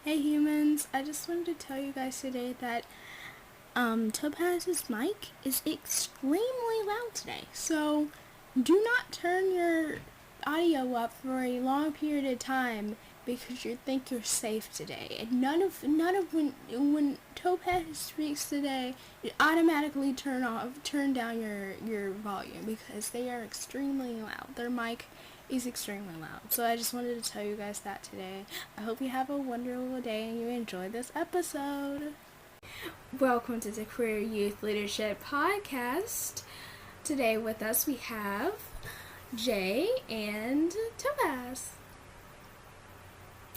Hey humans, I just wanted to tell you guys today that Topaz's mic is extremely loud today. So do not turn your audio up for a long period of time because you think you're safe today. And none of when Topaz speaks today, you automatically turn down your volume because they are extremely loud. Their mic is extremely loud. So I just wanted to tell you guys that today. I hope you have a wonderful day and you enjoy this episode. Welcome to the Queer Youth Leadership Podcast. Today with us we have Jay and Topaz.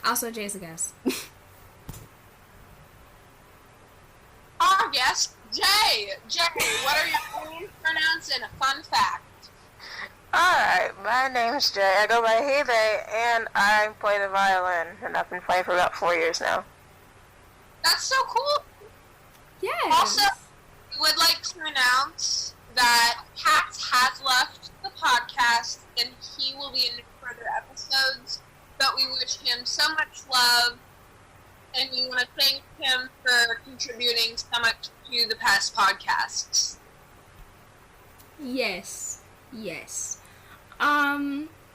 Also, Jay's a guest. Yes, Jay, what are your main pronouns and a fun fact? Alright, my name's Jay. I go by he, they, and I play the violin, and I've been playing for about 4 years now. That's so cool. Yes. Also, we would like to announce that Pat has left the podcast, and he will be in further episodes, but we wish him so much love, and we want to thank him for contributing so much to the past podcasts. Yes.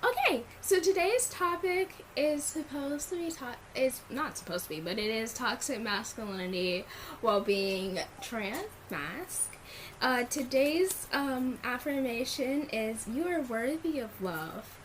Okay, so today's topic is not supposed to be, but it is toxic masculinity while being trans. Today's affirmation is you are worthy of love.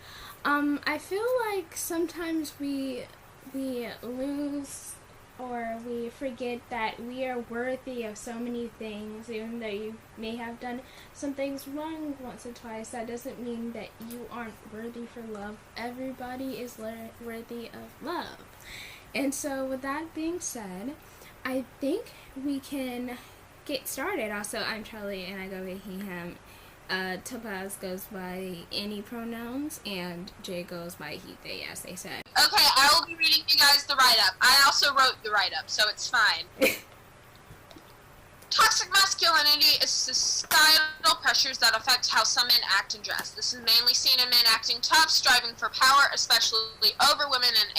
I feel like sometimes we lose or we forget that we are worthy of so many things. Even though you may have done some things wrong once or twice, that doesn't mean that you aren't worthy for love. Everybody is worthy of love. And so with that being said, I think we can get started. Also, I'm Charlie and I go by he, him. Topaz goes by any pronouns, and Jay goes by he, they, as they said. Okay, I will be reading you guys the write-up. I also wrote the write-up, so it's fine. Toxic masculinity is societal pressures that affect how some men act and dress. This is mainly seen in men acting tough, striving for power, especially over women and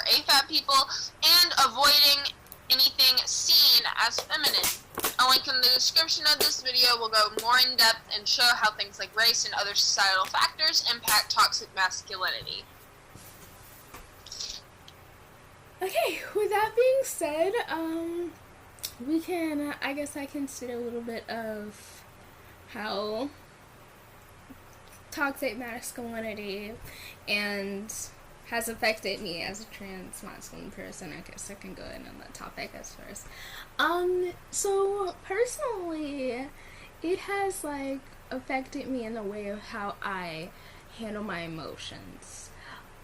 AFAB people, and avoiding anything seen as feminine. A link in the description of this video will go more in depth and show how things like race and other societal factors impact toxic masculinity. Okay, with that being said, I can say a little bit of how toxic masculinity and has affected me as a trans masculine person. I guess I can go in on that topic as first. So personally, it has affected me in the way of how I handle my emotions.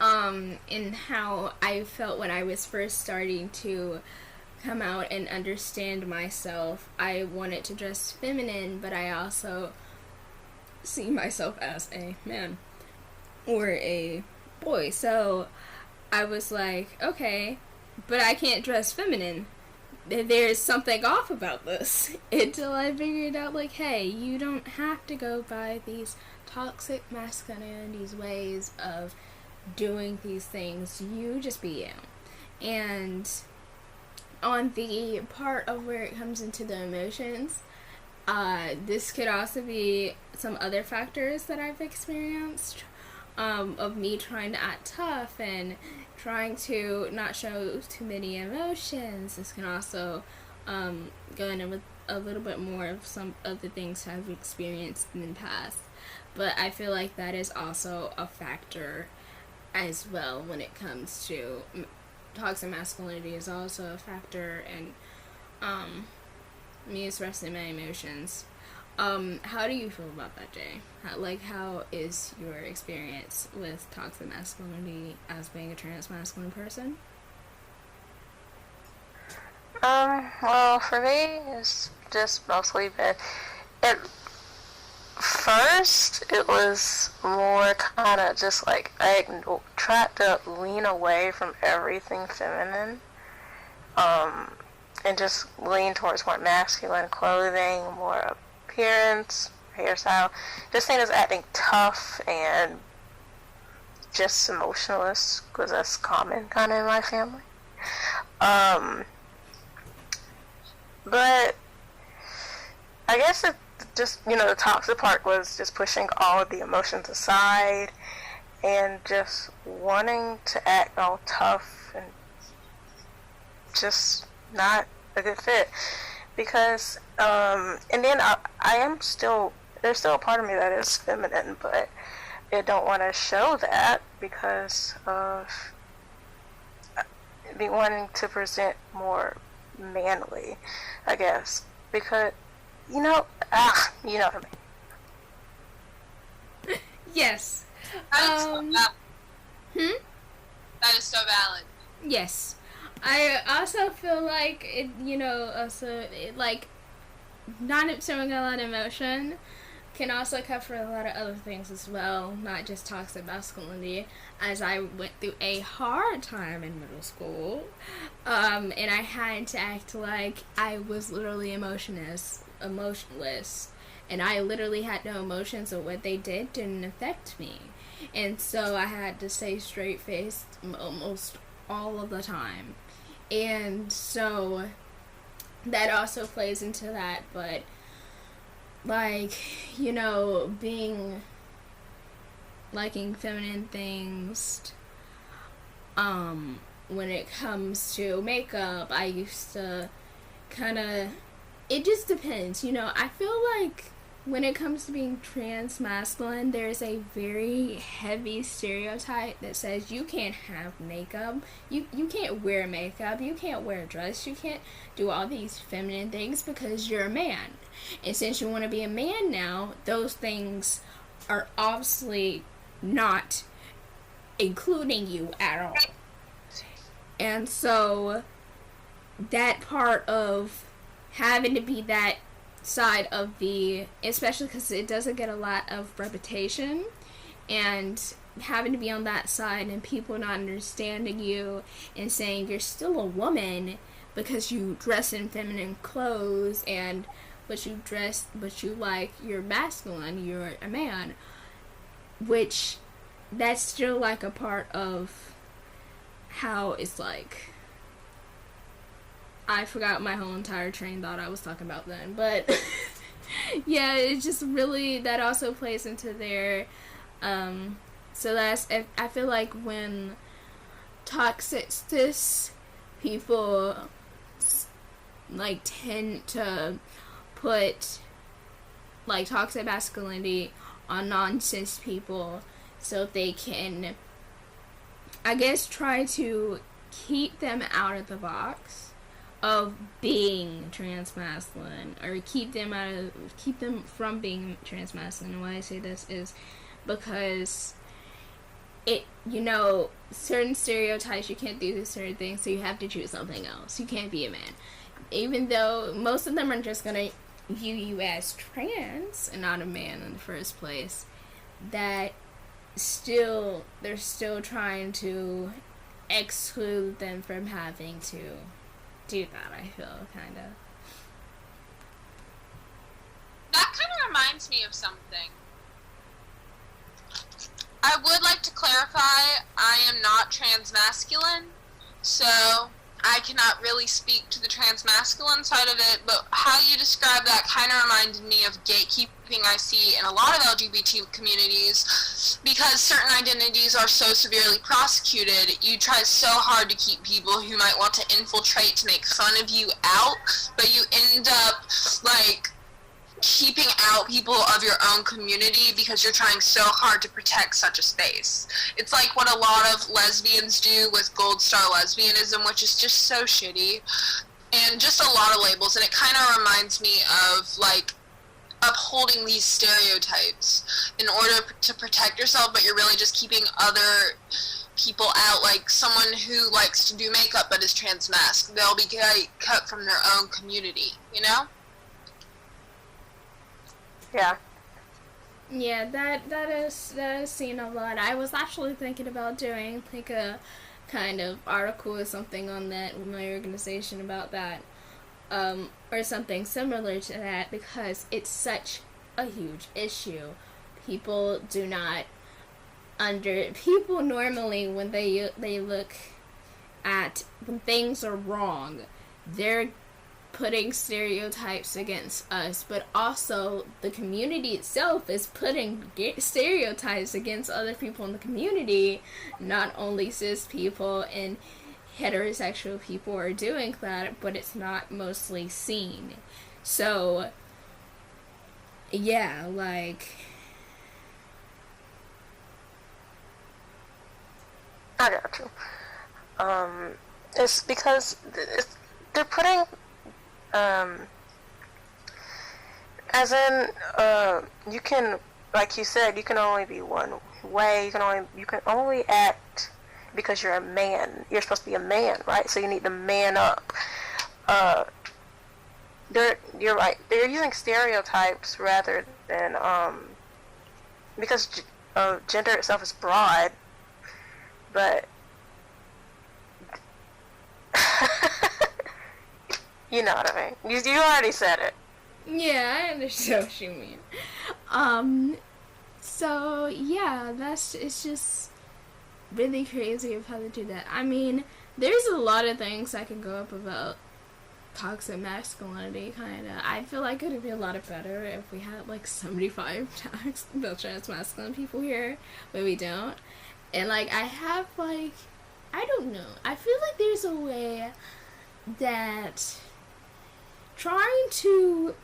And how I felt when I was first starting to come out and understand myself. I wanted to dress feminine, but I also see myself as a man or a boy. So I was like, okay, but I can't dress feminine. There's something off about this. Until I figured out, hey, you don't have to go by these toxic masculinity's ways of doing these things. You just be you. And on the part of where it comes into the emotions, this could also be some other factors that I've experienced, of me trying to act tough and trying to not show too many emotions. This can also go into with a little bit more of some of the things I've experienced in the past. But I feel like that is also a factor as well when it comes to toxic masculinity is also a factor in me expressing my emotions. How do you feel about that, Jay? How is your experience with toxic masculinity as being a trans masculine person? Well, for me, it's just mostly been, at first, it was more kind of just I tried to lean away from everything feminine, and just lean towards more masculine clothing, more appearance, hairstyle, just seen as acting tough and just emotionless, because that's common kind of in my family. Um, but I guess it just, the toxic part was just pushing all of the emotions aside and just wanting to act all tough and just not a good fit. Because, and then I am still, there's still a part of me that is feminine, but I don't want to show that because of me wanting to present more manly, I guess. Because, you know what I mean. Yes. That is so valid. That is so valid. Yes. I also feel like it, like not showing a lot of emotion can also cover a lot of other things as well, not just toxic masculinity, as I went through a hard time in middle school, and I had to act like I was literally emotionless, and I literally had no emotions, so what they did didn't affect me, and so I had to stay straight-faced almost all of the time, and so that also plays into that, but like, being liking feminine things, when it comes to makeup, I used to it just depends, I feel like when it comes to being trans masculine, there's a very heavy stereotype that says you can't have makeup, you can't wear makeup, you can't wear a dress, you can't do all these feminine things because you're a man. And since you want to be a man now, those things are obviously not including you at all. And so that part of having to be that side of the, especially because it doesn't get a lot of reputation, and having to be on that side and people not understanding you and saying you're still a woman because you dress in feminine clothes but you're masculine, you're a man, which that's still like a part of how it's like. I forgot my whole entire train thought I was talking about then, but yeah, it's just really, that also plays into there. So that's, I feel like when toxic cis people like tend to put like toxic masculinity on non-cis people so they can, I guess, try to keep them out of the box of being trans masculine, or keep them from being trans masculine. And why I say this is because it, certain stereotypes, you can't do this certain things, so you have to choose something else. You can't be a man, even though most of them are just gonna view you as trans and not a man in the first place. That they're still trying to exclude them from having to do that, I feel, kind of. That kind of reminds me of something. I would like to clarify, I am not trans-masculine, so I cannot really speak to the trans-masculine side of it, but how you describe that kind of reminded me of gatekeeping I see in a lot of LGBT communities, because certain identities are so severely prosecuted. You try so hard to keep people who might want to infiltrate to make fun of you out, but you end up like keeping out people of your own community because you're trying so hard to protect such a space. It's like what a lot of lesbians do with Gold Star lesbianism, which is just so shitty, and just a lot of labels. And it kind of reminds me of like upholding these stereotypes in order to protect yourself, but you're really just keeping other people out. Like someone who likes to do makeup but is trans-masked, they'll be cut from their own community, Yeah, that is seen a lot. I was actually thinking about doing like a kind of article or something on that with my organization about that, or something similar to that, because it's such a huge issue. People normally, when they look at when things are wrong, they're putting stereotypes against us, but also the community itself is putting stereotypes against other people in the community. Not only cis people and heterosexual people are doing that, but it's not mostly seen. So, yeah, like... I got you. It's because they're putting, as in, you can, like you said, you can only be one way. You can only act because you're a man. You're supposed to be a man, right? So you need to man up. You're right. They're using stereotypes rather than, because gender itself is broad, but you know what I mean. You already said it. Yeah, I understand what you mean. So yeah, it's just really crazy of how they do that. I mean, there's a lot of things I can go up about toxic masculinity, kinda. I feel like it would be a lot better if we had like 75 trans masculine people here, but we don't. And like, I have like, I don't know, I feel like there's a way that trying to,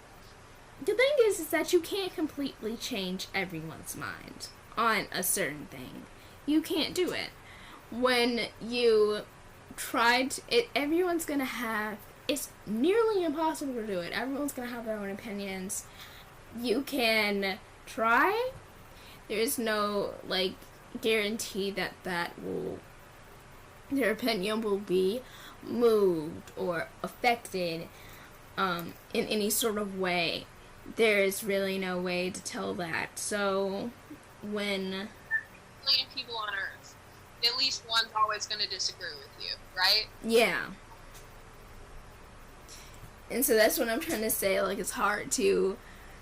the thing is that you can't completely change everyone's mind on a certain thing. You can't do it. When you tried it, everyone's gonna have, it's nearly impossible to do it. Everyone's gonna have their own opinions. You can try. There's no like guarantee that their opinion will be moved or affected in any sort of way. There's really no way to tell that. So when million people on Earth, at least one's always going to disagree with you, right? Yeah. And so that's what I'm trying to say. Like, it's hard to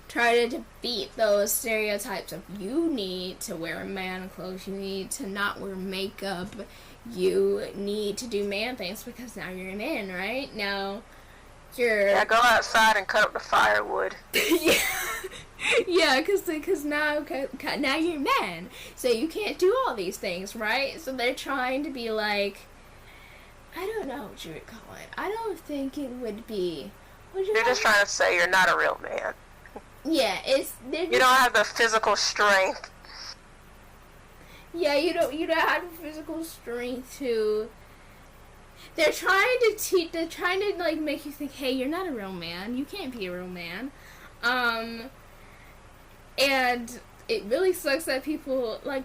try to defeat those stereotypes of you need to wear man clothes, you need to not wear makeup, you need to do man things because now you're a man, right? Now you're... go outside and cut up the firewood. Yeah, because now you're a man, so you can't do all these things, right? So they're trying to be like, I don't know what you would call it. I don't think it would be... They're just trying to say you're not a real man. Yeah, you don't have the physical strength. Yeah, you don't have the physical strength to... They're trying to like make you think, hey, you're not a real man. You can't be a real man. And it really sucks that people, like,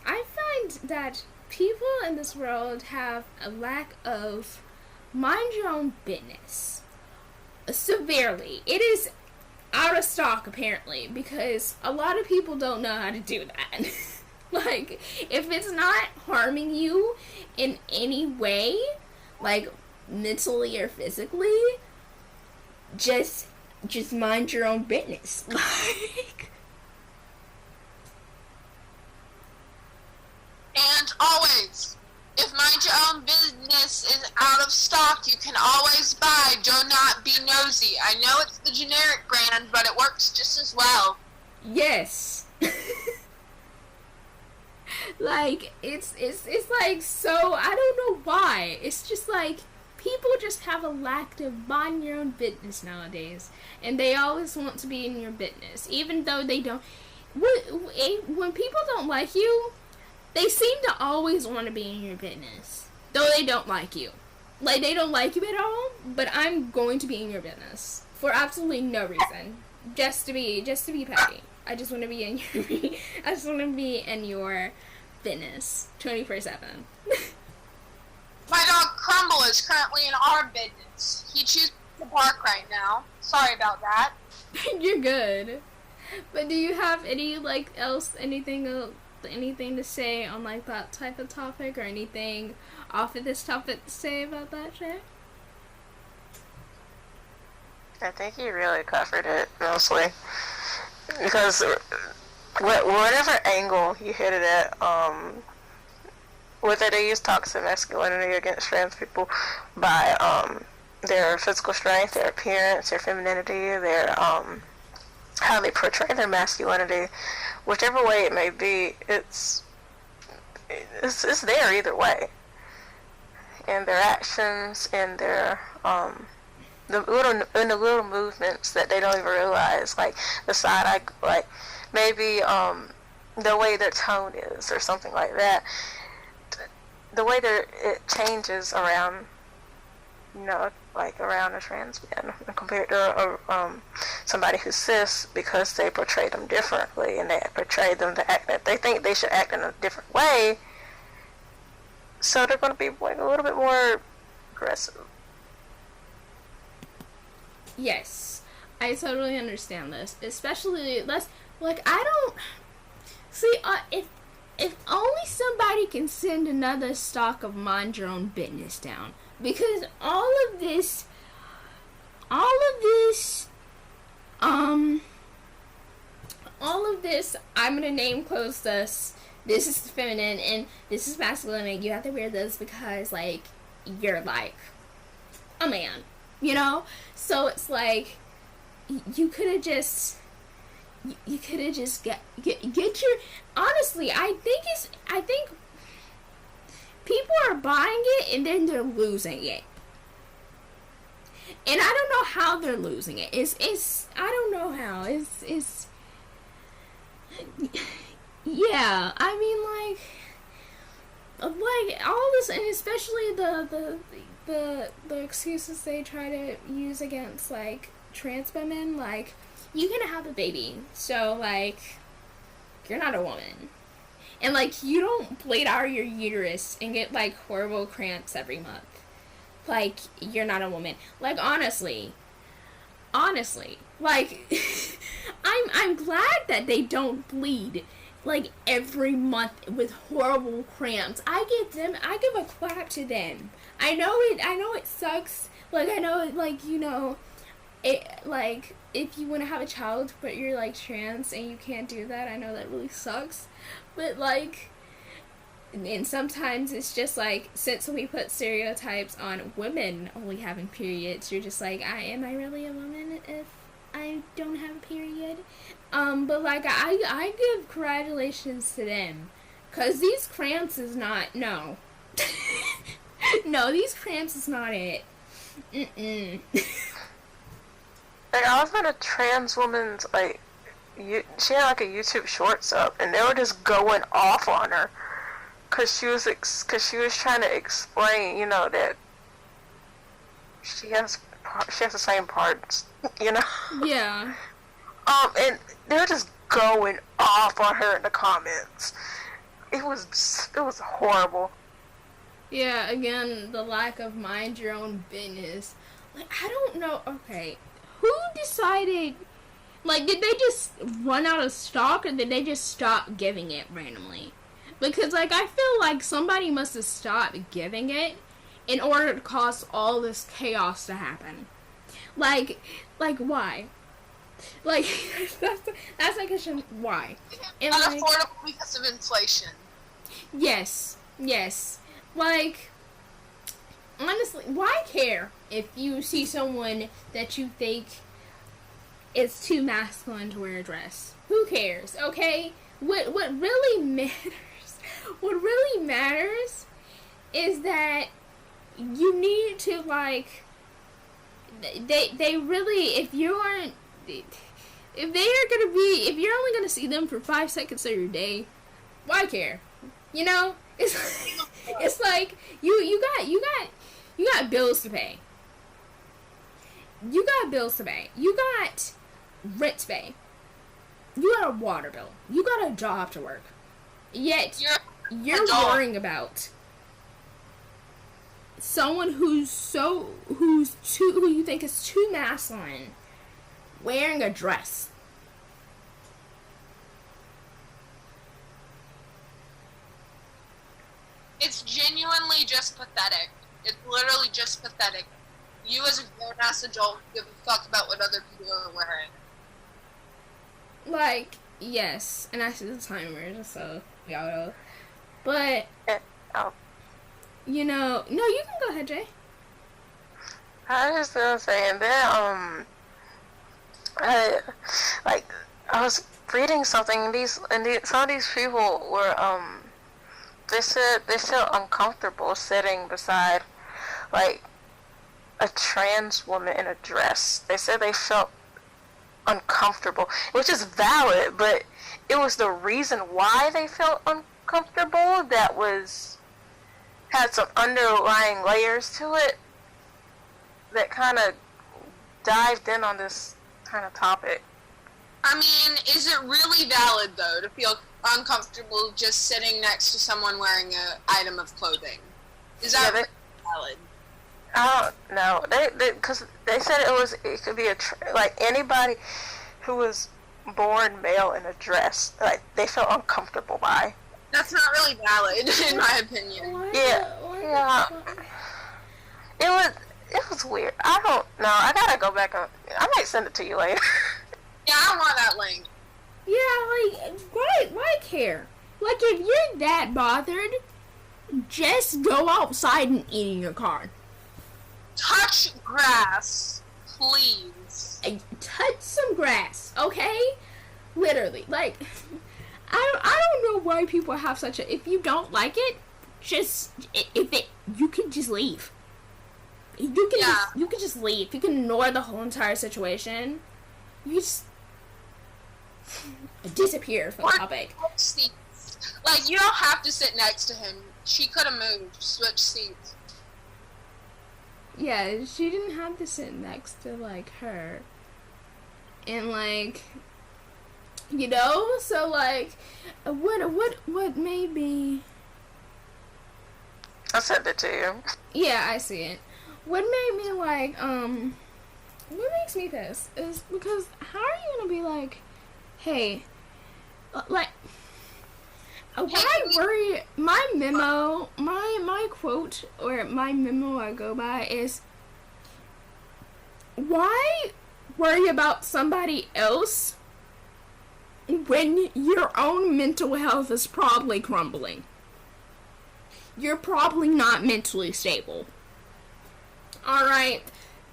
I find that people in this world have a lack of mind your own business. Severely. It is out of stock, apparently, because a lot of people don't know how to do that. Like, if it's not harming you in any way, like, mentally or physically, just mind your own business. Like... And always, if mind your own business is out of stock, you can always buy Do Not Be Nosy. I know it's the generic brand, but it works just as well. Yes. Like, it's like, so, I don't know why. It's just like, people just have a lack of mind your own business nowadays. And they always want to be in your business. Even though they don't... When people don't like you, they seem to always want to be in your business. Though they don't like you. Like, they don't like you at all, but I'm going to be in your business. For absolutely no reason. Just to be petty. I just want to be in your business 24/7. My dog Crumble is currently in our business. He chooses to bark right now. Sorry about that. You're good. But do you have any, like, anything to say on, like, that type of topic, or anything off of this topic to say about that shit? I think you really covered it, mostly. Because whatever angle you hit it at, whether they use toxic masculinity against trans people by their physical strength, their appearance, their femininity, their how they portray their masculinity, whichever way it may be, it's there either way. And their actions and their the little movements that they don't even realize, like the side eye, like maybe the way their tone is or something like that, the way that it changes around, you know, like around a trans man compared to somebody who's cis, because they portray them differently and they portray them to act that they think they should act in a different way, so they're going to be like a little bit more aggressive. Yes, I totally understand this. Especially, like, I don't see if only somebody can send another stock of mind your own business down, because all of this, I'm gonna name close this. This is feminine and this is masculine. You have to wear this because, like, you're like a man, you know? So it's like, you could have just get your, honestly, I think people are buying it and then they're losing it. And I don't know how they're losing it. It's I don't know how. It's yeah, I mean, like all this, and especially the excuses they try to use against, like, trans women, like, you can have a baby, so, like, you're not a woman, and, like, you don't bleed out your uterus and get, like, horrible cramps every month, like, you're not a woman. Like, honestly, like, I'm glad that they don't bleed, like, every month with horrible cramps. I give a clap to them. I know it sucks. Like, I know, like, you know, it, like, if you want to have a child but you're, like, trans and you can't do that, I know that really sucks. But, like, and sometimes it's just, like, since we put stereotypes on women only having periods, you're just like, am I really a woman if I don't have a period? But, like, I give congratulations to them, cause these cramps is not, no. No, these cramps is not it. Mm-mm. Like, I was at a trans woman's, like, she had, like, a YouTube Shorts up, and they were just going off on her, cause she was trying to explain, you know, that she has the same parts, you know? Yeah. And they were just going off on her in the comments. It was horrible. Yeah, again, the lack of mind your own business. Like, I don't know, okay, who decided, like, did they just run out of stock, or did they just stop giving it randomly? Because, like, I feel like somebody must have stopped giving it in order to cause all this chaos to happen. Like, why? Like, that's my question, why? And, like, unaffordable because of inflation. Yes. Like, honestly, why care if you see someone that you think is too masculine to wear a dress? Who cares, okay? What really matters is that you need to, like, they really, if you're only gonna see them for 5 seconds of your day, why care? You know? It's like you got bills to pay. You got bills to pay. You got rent to pay. You got a water bill. You got a job to work. Yet you're worrying about someone who you think is too masculine wearing a dress. It's genuinely just pathetic. It's literally just pathetic. You as a grown-ass adult give a fuck about what other people are wearing. Like, yes, and I see the timer, so y'all know. But Oh. You know, no, you can go ahead, Jay. I was just gonna say, and then I was reading something, some of these people were they said they felt uncomfortable sitting beside like a trans woman in a dress. They said they felt uncomfortable, which is valid, but it was the reason why they felt uncomfortable that had some underlying layers to it that kind of dived in on this kind of topic. I mean, is it really valid, though, to feel uncomfortable just sitting next to someone wearing an item of clothing? Is that really valid? I don't know. Because they said it could be like anybody who was born male in a dress, like they felt uncomfortable by. That's not really valid, in my opinion. Yeah. It was weird. I don't know. I gotta go back on. I might send it to you later. Yeah, I want that link. Yeah, like, why care? Like, if you're that bothered, just go outside and eat in your car. Touch grass, please. Touch some grass, okay? Literally, like, I don't know why people have such a. If you don't like it, you can just leave. You can just leave. You can ignore the whole entire situation. You just disappear from the topic. Like, you don't have to sit next to him. She could have moved, switched seats. Yeah, she didn't have to sit next to, like, her. And, like, you know? So, like, what maybe... I sent it to you. Yeah, I see it. What made me, like, what makes me pissed is because how are you gonna be like, hey, like, why worry? My memo, my quote, or my memo I go by is, why worry about somebody else when your own mental health is probably crumbling? You're probably not mentally stable. Alright,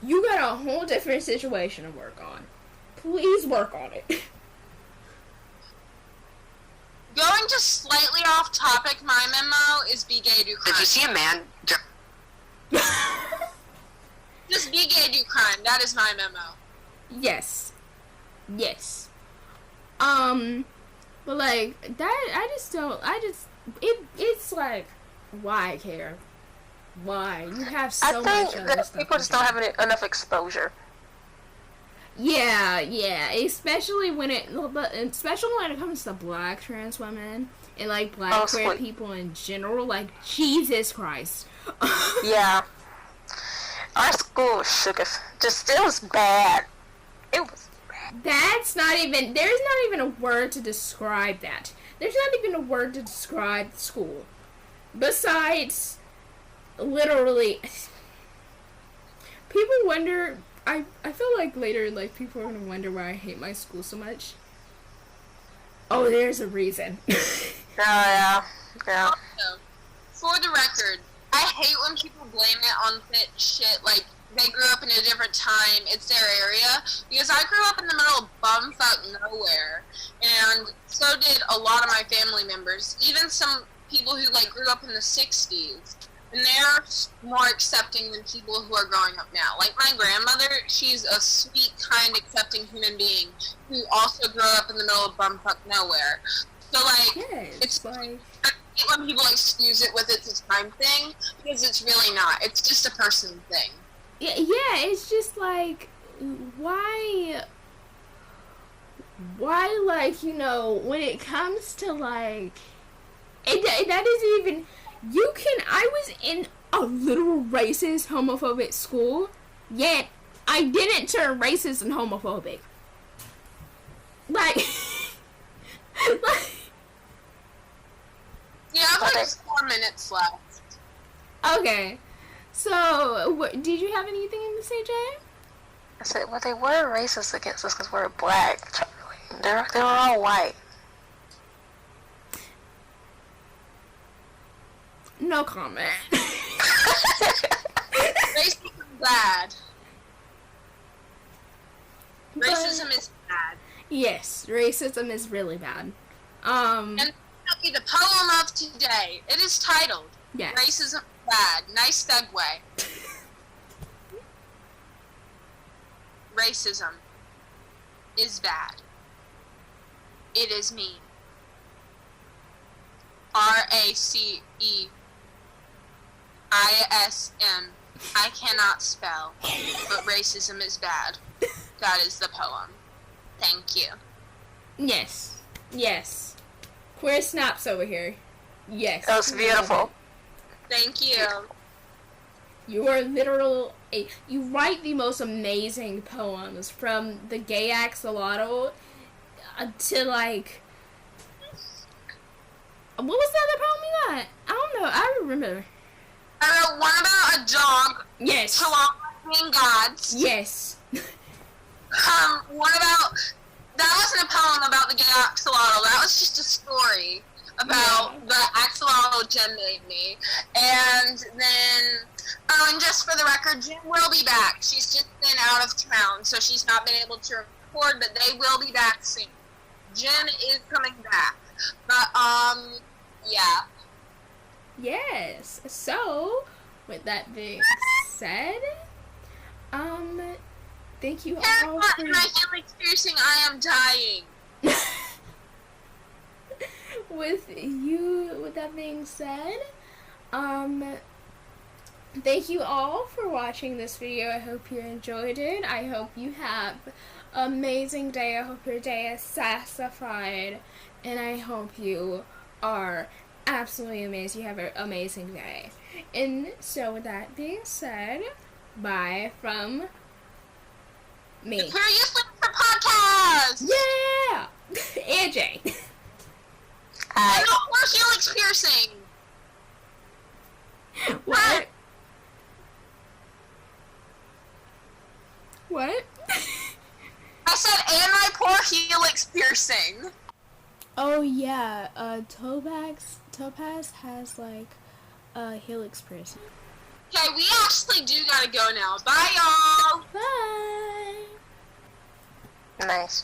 you got a whole different situation to work on. Please work on it. Going just slightly off topic, my memo is be gay, do crime. If you see a man... Just be gay, do crime. That is my memo. Yes. But like, that, it's like, why care? Why? You have so much other stuff. I think that people just don't have enough exposure. Yeah, especially when it comes to black trans women and like black queer people in general. Like, Jesus Christ. Yeah, our school shook us. It was bad. It was bad. There's not even a word to describe that. There's not even a word to describe the school. Besides, literally, people wonder. I feel like later, like, people are gonna wonder why I hate my school so much. Oh, there's a reason. Yeah. Also, for the record, I hate when people blame it on shit like they grew up in a different time, it's their area, because I grew up in the middle of bumfuck nowhere, and so did a lot of my family members, even some people who, like, grew up in the 60s. And they're more accepting than people who are growing up now. Like, my grandmother, she's a sweet, kind, accepting human being who also grew up in the middle of bumfuck nowhere. So, like, it's like, I hate when people excuse it with it's a time thing, because it's really not. It's just a person thing. Yeah, it's just like, why, like, you know, when it comes to, like, that isn't even... I was in a literal racist, homophobic school, yet I didn't turn racist and homophobic. Like, yeah, I have like 4 minutes left. Okay, so, did you have anything to say, Jay? I said, well, they were racist against us because we're black, Charlie. They were all white. No comment. Racism is bad. Racism is bad. Yes, racism is really bad. And that'll be the poem of today. It is titled Yes. Racism is Bad. Nice segue. Racism is bad. It is mean. RACEISM. I cannot spell, but racism is bad. That is the poem. Thank you. Yes. Yes. Queer snaps over here. Yes. That was beautiful. Thank you. You are you write the most amazing poems, from the gay axolotl to like, what was the other poem you got? I don't know. I don't remember. I wrote one about a dog. Yes. Two on being gods. Yes. One about, that wasn't a poem about the gay axolotl. That was just a story about the axolotl Jen made me. And then, and just for the record, Jen will be back. She's just been out of town, so she's not been able to record, but they will be back soon. Jen is coming back. But, yeah. Yes. So, with that being said, thank you all for... my healing piercing, I am dying. With that being said, thank you all for watching this video. I hope you enjoyed it. I hope you have an amazing day. I hope your day is satisfied, and I hope you are absolutely amazing. You have an amazing day. And so with that being said, bye from me. The Queer Youth Link for Podcast! Yeah! AJ. I got more helix piercing. What? What? I said, and my poor helix piercing. Oh yeah, Topaz has like a helix piercing. Okay, we actually do gotta go now. Bye, y'all. Bye. Nice.